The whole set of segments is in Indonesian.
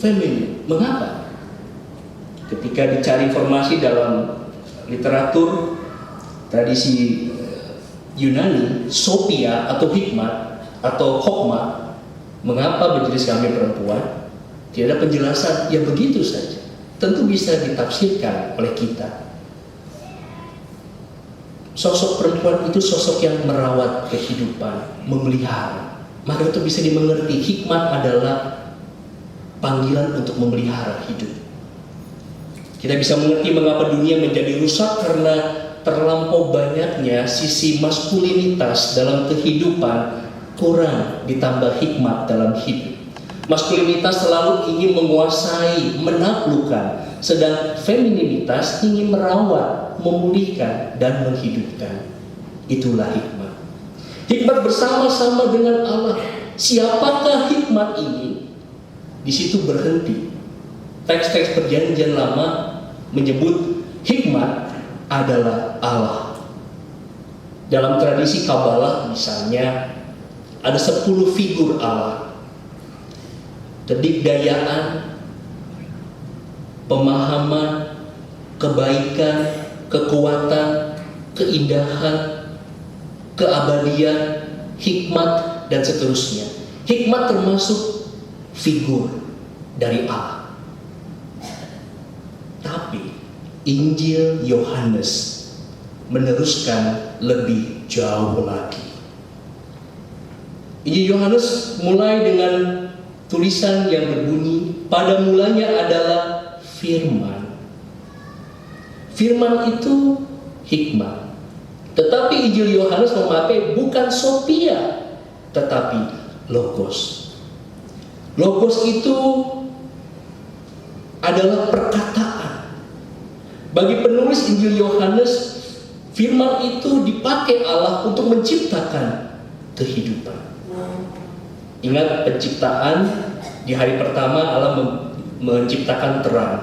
feminin. Mengapa? Ketika dicari informasi dalam literatur tradisi Yunani, Sophia atau hikmat atau hokma, mengapa berjenis kelamin perempuan? Tidak ada penjelasan, ya begitu saja. Tentu bisa ditafsirkan oleh kita. Sosok perempuan itu sosok yang merawat kehidupan, memelihara. Maka itu bisa dimengerti, hikmat adalah panggilan untuk memelihara hidup. Kita bisa mengerti mengapa dunia menjadi rusak karena terlampau banyaknya sisi maskulinitas dalam kehidupan kurang ditambah hikmat dalam hidup. Maskulinitas selalu ingin menguasai, menaklukkan, sedang femininitas ingin merawat, memulihkan, dan menghidupkan. Itulah hikmat. Hikmat bersama-sama dengan Allah. Siapakah hikmat ini? Di situ berhenti. Teks-teks Perjanjian Lama menyebut hikmat adalah Allah. Dalam tradisi Kabalah misalnya ada 10 figur Allah. Kedikdayaan, pemahaman, kebaikan, kekuatan, keindahan, keabadian, hikmat, dan seterusnya. Hikmat termasuk figur dari Allah. Tapi Injil Yohanes meneruskan lebih jauh lagi. Injil Yohanes mulai dengan tulisan yang berbunyi, pada mulanya adalah firman. Firman itu hikmat. Tetapi Injil Yohanes memakai bukan Sophia, tetapi Logos. Logos itu adalah perkataan. Bagi penulis Injil Yohanes, firman itu dipakai Allah untuk menciptakan kehidupan. Ingat penciptaan, di hari pertama Allah menciptakan terang.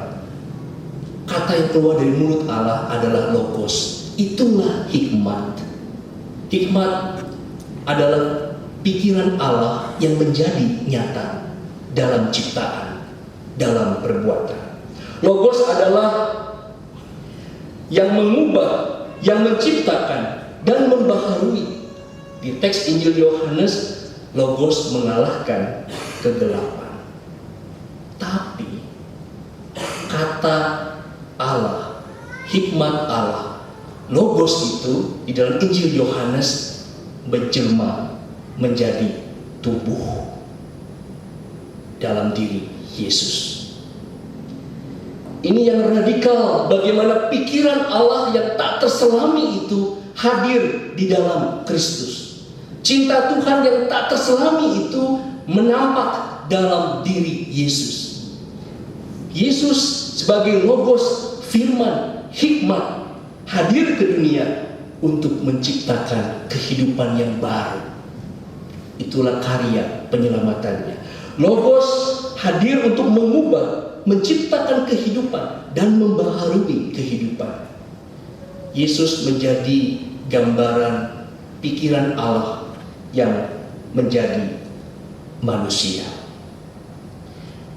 Kata yang keluar dari mulut Allah adalah Logos. Itulah hikmat. Hikmat adalah pikiran Allah yang menjadi nyata dalam ciptaan, dalam perbuatan. Logos adalah yang mengubah, yang menciptakan, dan membaharui. Di teks Injil Yohanes, Logos mengalahkan kegelapan. Tapi kata Allah, hikmat Allah, Logos itu di dalam Injil Yohanes menjelma menjadi tubuh dalam diri Yesus. Ini yang radikal, bagaimana pikiran Allah yang tak terselami itu hadir di dalam Kristus. Cinta Tuhan yang tak terselami itu menampak dalam diri Yesus. Yesus sebagai Logos, firman, hikmat, hadir ke dunia untuk menciptakan kehidupan yang baru. Itulah karya penyelamatannya. Logos hadir untuk mengubah, menciptakan kehidupan, dan membaharui kehidupan. Yesus menjadi gambaran pikiran Allah yang menjadi manusia.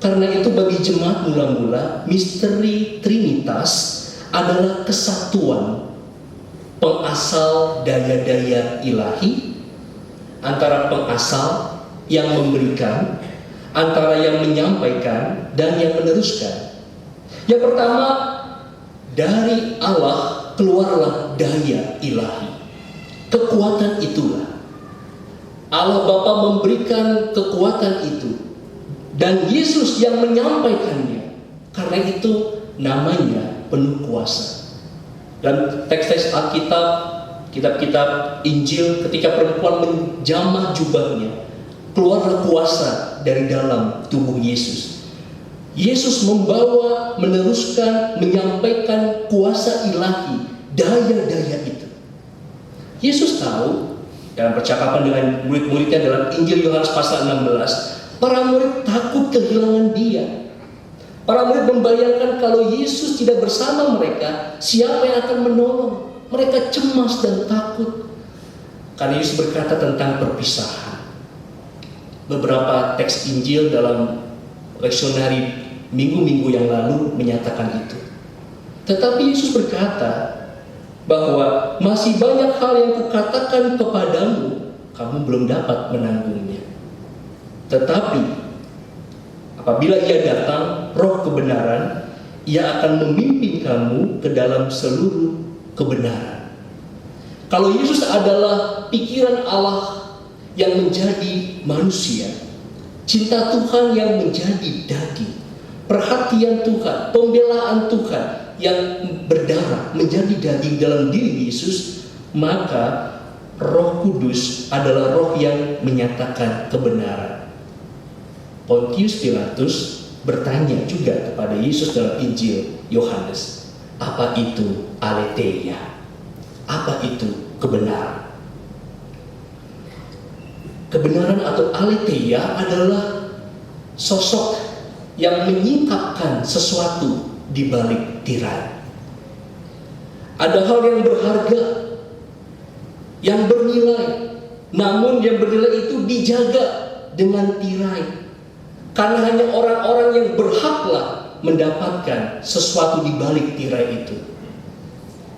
Karena itu bagi jemaat mula-mula, misteri Trinitas adalah kesatuan pengasal daya-daya ilahi antara pengasal yang memberikan, antara yang menyampaikan dan yang meneruskan. Yang pertama, dari Allah keluarlah daya ilahi. Kekuatan itulah Allah Bapa memberikan kekuatan itu, dan Yesus yang menyampaikannya. Karena itu namanya penuh kuasa. Dan teks-teks Alkitab, kitab-kitab Injil, ketika perempuan menjamah jubahnya, keluarlah kuasa dari dalam tubuh Yesus. Yesus membawa, meneruskan, menyampaikan kuasa ilahi, daya-daya itu. Yesus tahu, dalam percakapan dengan murid-muridnya dalam Injil Yohanes pasal 16, para murid takut kehilangan dia. Para murid membayangkan kalau Yesus tidak bersama mereka, siapa yang akan menolong? Mereka cemas dan takut. Karena Yesus berkata tentang perpisahan. Beberapa teks Injil dalam leksionari minggu-minggu yang lalu menyatakan itu. Tetapi Yesus berkata bahwa masih banyak hal yang kukatakan kepadamu, kamu belum dapat menanggungnya. Tetapi apabila ia datang, Roh kebenaran, ia akan memimpin kamu ke dalam seluruh kebenaran. Kalau Yesus adalah pikiran Allah yang menjadi manusia, cinta Tuhan yang menjadi daging, perhatian Tuhan, pembelaan Tuhan yang berdarah menjadi daging dalam diri Yesus, maka Roh Kudus adalah roh yang menyatakan kebenaran. Pontius Pilatus bertanya juga kepada Yesus dalam Injil Yohanes, apa itu aletheia? Apa itu kebenaran? Kebenaran atau aletheia adalah sosok yang menyingkapkan sesuatu di balik tirai. Ada hal yang berharga, yang bernilai, namun yang bernilai itu dijaga dengan tirai. Karena hanya orang-orang yang berhaklah mendapatkan sesuatu di balik tirai itu.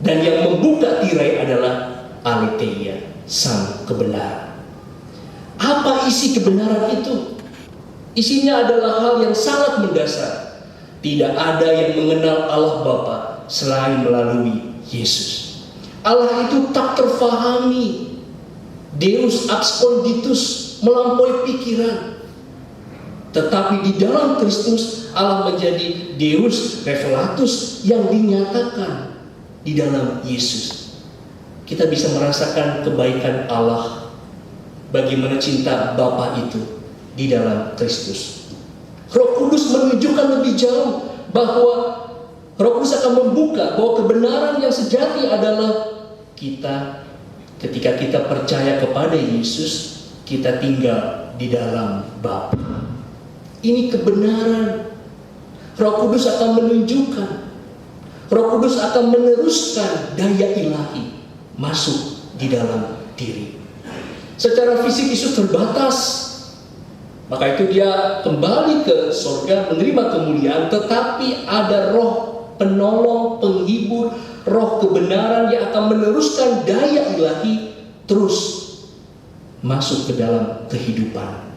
Dan yang membuka tirai adalah aletheia, sang kebenaran. Apa isi kebenaran itu? Isinya adalah hal yang sangat mendasar. Tidak ada yang mengenal Allah Bapa selain melalui Yesus. Allah itu tak terfahami. Deus absconditus, melampaui pikiran. Tetapi di dalam Kristus Allah menjadi Deus revelatus yang dinyatakan di dalam Yesus. Kita bisa merasakan kebaikan Allah, bagaimana cinta Bapa itu di dalam Kristus. Roh Kudus menunjukkan lebih jauh bahwa Roh Kudus akan membuka bahwa kebenaran yang sejati adalah kita, ketika kita percaya kepada Yesus, kita tinggal di dalam Bapa. Ini kebenaran. Roh Kudus akan menunjukkan, Roh Kudus akan meneruskan daya ilahi masuk di dalam diri. Secara fisik Yesus terbatas, maka itu dia kembali ke surga menerima kemuliaan, tetapi ada roh penolong, penghibur, roh kebenaran yang akan meneruskan daya ilahi terus masuk ke dalam kehidupan